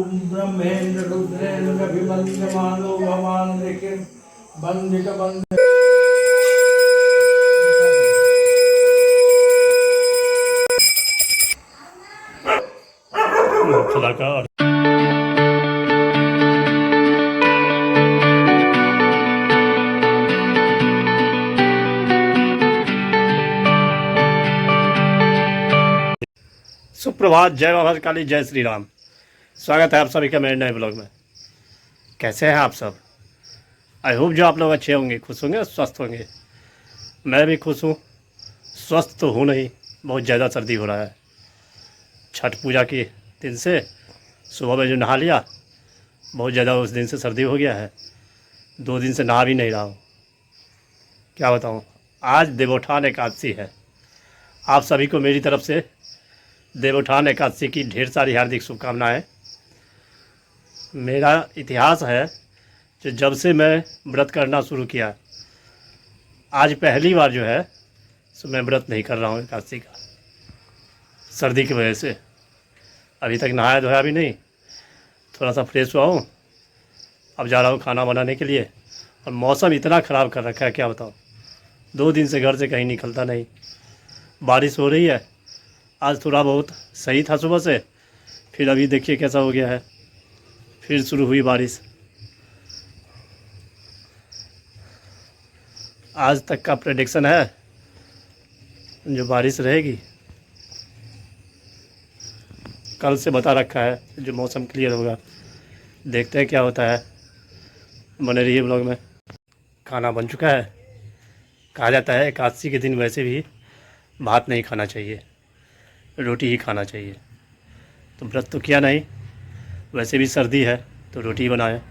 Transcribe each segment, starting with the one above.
ब्रह्मेन्द्र रुद्रेन्द्र विवन्द्यमानो भवान् ऋषिं वन्दित वन्दे। सुप्रभात, जय बाबा काली, जय श्री राम। स्वागत है आप सभी का मेरे नए ब्लॉग में। कैसे हैं आप सब? आई होप जो आप लोग अच्छे होंगे, खुश होंगे, स्वस्थ होंगे। मैं भी खुश हूँ, स्वस्थ तो हूँ नहीं, बहुत ज़्यादा सर्दी हो रहा है। छठ पूजा के दिन से सुबह में जो नहा लिया, बहुत ज़्यादा उस दिन से सर्दी हो गया है। 2 दिन से नहा भी नहीं रहा हूँ। क्या बताऊँ, आज देवोत्थान एकादशी है। आप सभी को मेरी तरफ से देवोत्थान एकादशी की ढेर सारी हार्दिक शुभकामनाएं। मेरा इतिहास है कि जब से मैं व्रत करना शुरू किया, आज पहली बार जो है सो मैं व्रत नहीं कर रहा हूँ एकादशी का, सर्दी की वजह से। अभी तक नहाया धोया भी नहीं, थोड़ा सा फ्रेश हुआ हूँ, अब जा रहा हूँ खाना बनाने के लिए। और मौसम इतना ख़राब कर रखा है, क्या बताऊँ। 2 दिन से घर से कहीं निकलता नहीं, बारिश हो रही है। आज थोड़ा बहुत सही था सुबह से, फिर अभी देखिए कैसा हो गया है, फिर शुरू हुई बारिश। आज तक का प्रेडिक्शन है जो बारिश रहेगी, कल से बता रखा है जो मौसम क्लियर होगा। देखते हैं क्या होता है, बने रहिए ब्लॉग में। खाना बन चुका है। कहा जाता है एकादशी के दिन वैसे भी भात नहीं खाना चाहिए, रोटी ही खाना चाहिए। तो व्रत तो किया नहीं, वैसे भी सर्दी है तो रोटी बनाए।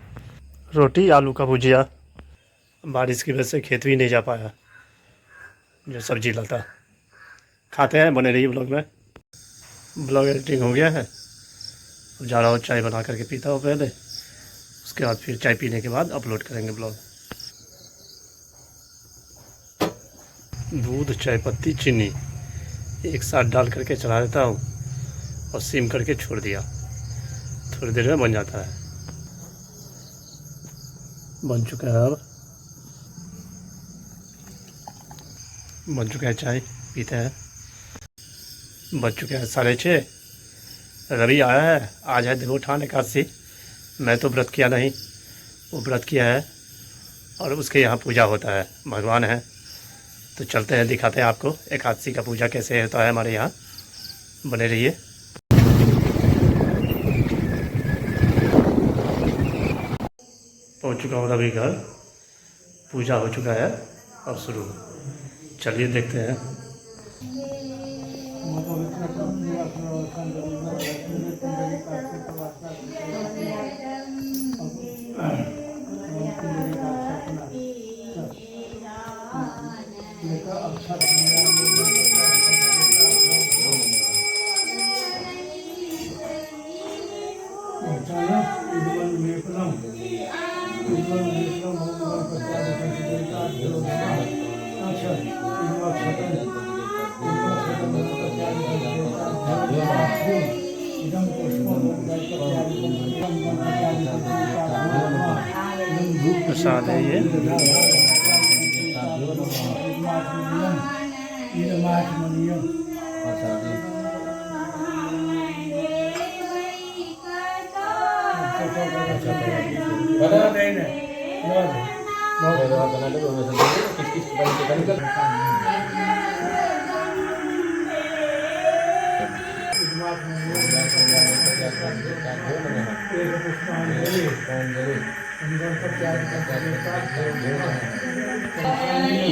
रोटी आलू का भुजिया। बारिश की वजह से खेत भी नहीं जा पाया, जो सब्जी लाता। खाते हैं, बने रहिए ब्लॉग में। ब्लॉग एडिटिंग हो गया है, अब जा रहा हूँ चाय बना करके पीता हूँ पहले, उसके बाद फिर चाय पीने के बाद अपलोड करेंगे ब्लॉग। दूध, चाय पत्ती, चीनी एक साथ डाल करके चला देता हूँ और सिम करके छोड़ दिया, थोड़ी देर में बन जाता है। बन चुका है, अब बन चुका है चाय, पीते हैं। बज चुके हैं 6:30। रवि आया है, आज है देवोत्थान एकादशी। मैं तो व्रत किया नहीं, वो व्रत किया है और उसके यहाँ पूजा होता है, भगवान है। तो चलते हैं, दिखाते हैं आपको एकादशी का पूजा कैसे होता है हमारे यहाँ। बने रहिए। पहुँच चुका हूँ रवि घर, पूजा हो चुका है, अब शुरू। चलिए देखते हैं। प्रसाद है ये।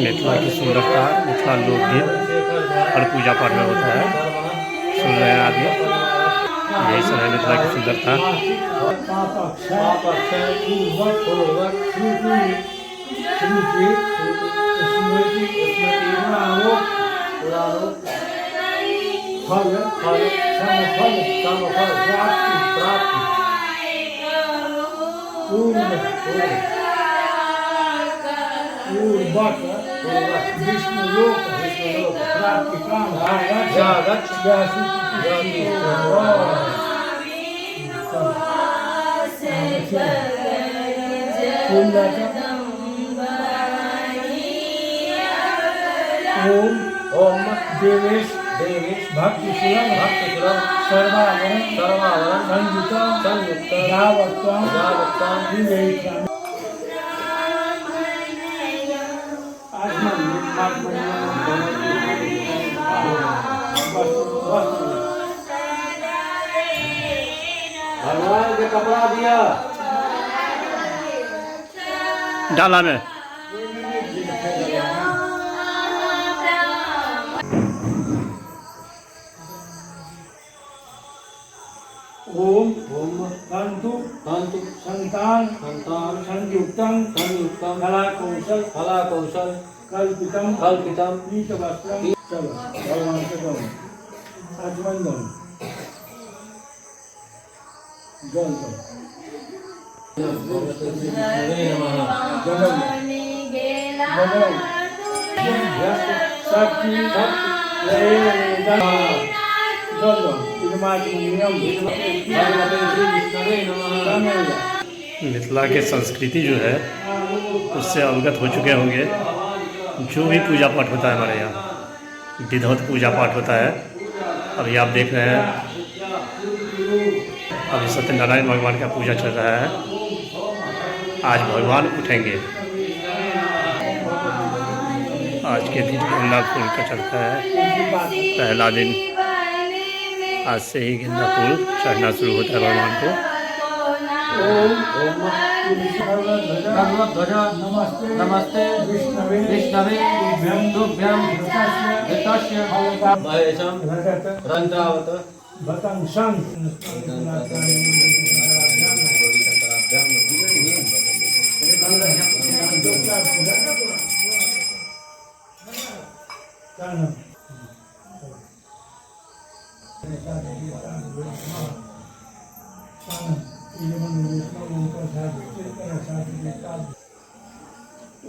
मिथिला की सुंदरता, मिथिला लोकगीत और पूजा पाठ में होता है, सुन रहे हैं आदमी। यही सब है मिथिला की सुंदरता। विष्णु लोक प्राप्ति काम जागत ओम ओम देवेश देवेश भक्ति सुलभ सर्वावरण संयुक्त यावत्तां विवेक्ष्यामि। भगवान के कपड़ा दिया डाला में ओम ओम तंतु तंतु संतान संतान संयुक्तं संयुक्तं कला कौशल कला कौशल कल्पितम कल्पितम पीत वस्त्रम। चलो भगवान के दो आचमन जल दो हरे नमः जल शक्ति भगवते श्री विष्णवे नमः। मिथिला के संस्कृति जो है उससे अवगत हो चुके होंगे। जो भी पूजा पाठ होता है हमारे यहाँ विधिवत पूजा पाठ होता है। अभी आप देख रहे हैं अभी सत्यनारायण भगवान का पूजा चल रहा है। आज भगवान उठेंगे। आज के दिन गेंदा फूल का चलता है पहला दिन। आज से ही गेंदा फूल चढ़ना शुरू होता है भगवान को। ध्वजा नमस्ते नमस्ते विष्णवे विष्णवे तुभ्यं घृतस्य महेशं रंध्रावत भतं शं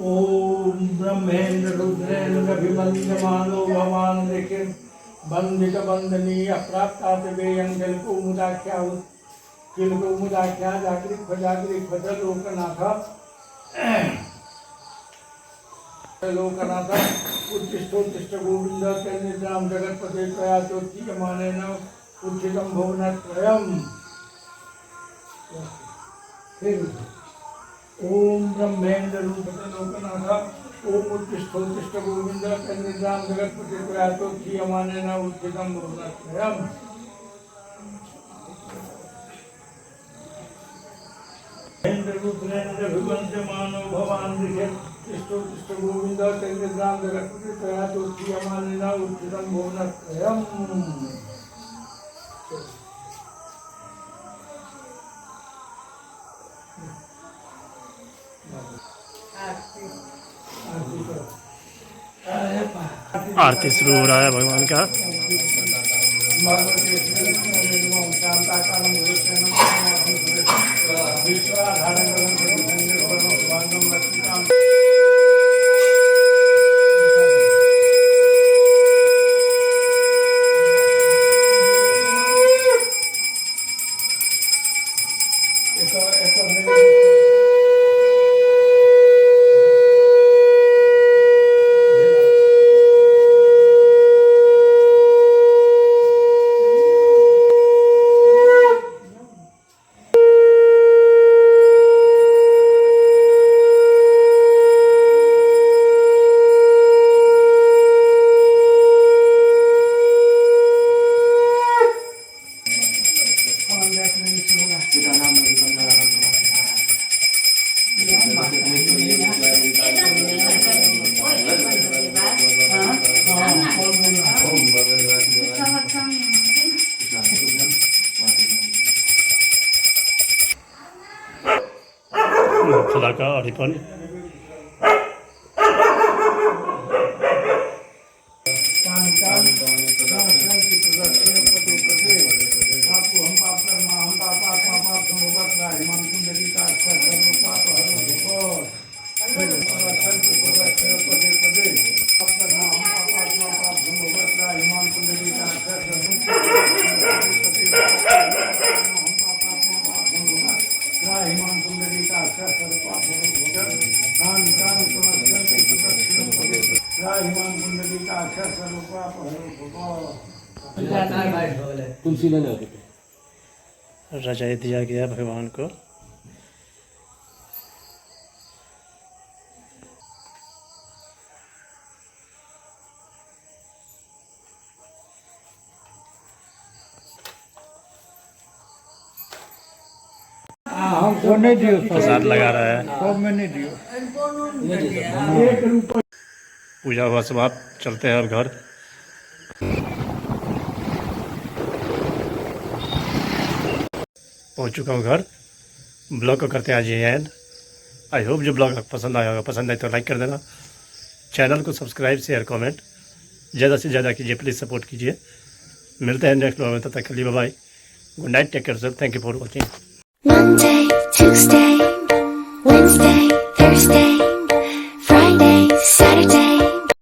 ओम ब्रह्मेन्द्र रुद्रेन्द्र विवन्द्यमानो भवान् ऋषिं वन्दित वन्दनीय प्राप्तातिवेयं किलकौमुदाख्या जागृत लोकनाथ लोकनाथ उत्तिष्ठ गोविंद निद्रां जगत्पते त्वया चोत्थीयमानेन उत्थितं भुवनत्रयम्। फिर ओम ब्रह्मेन्द्र रूपते लोकनाथ ओम उत्तिष्ठ गोविंद निद्रां जगत्पते त्वया चोत्थीयमानेन उत्थितं भुवनत्रयम्। ब्रह्मेन्द्र रुद्रेन्द्र विवन्द्यमानो भवान् ऋषिं तिष्ठ गोविंद निद्रां जगत्पते त्वया चोत्थीयमानेन उत्थितं भुवनत्रयम्। आरती शुरू हो रहा है भगवान का। मिथिला का अरिपन हिमां पुंडरीकाक्ष सर्वपाप तुलसी लेने होते थे। रजाई दिया गया भगवान को। हमको नहीं दियो प्रसाद लगा रहा है। सब में नहीं दियो। पूजा हुआ समाप्त, चलते हैं अब घर। पहुंच चुका हूँ घर। ब्लॉग को करते हैं आज ये एंड। आई होप जो ब्लॉग पसंद आया होगा, पसंद आए तो लाइक कर देना, चैनल को सब्सक्राइब शेयर कमेंट ज़्यादा से ज़्यादा कीजिए, प्लीज़ सपोर्ट कीजिए। मिलते हैं नेक्स्ट ब्लॉग में, तब तक के लिए bye bye, good night, take care sir, thank you for watching. Monday, Tuesday, Wednesday, Thursday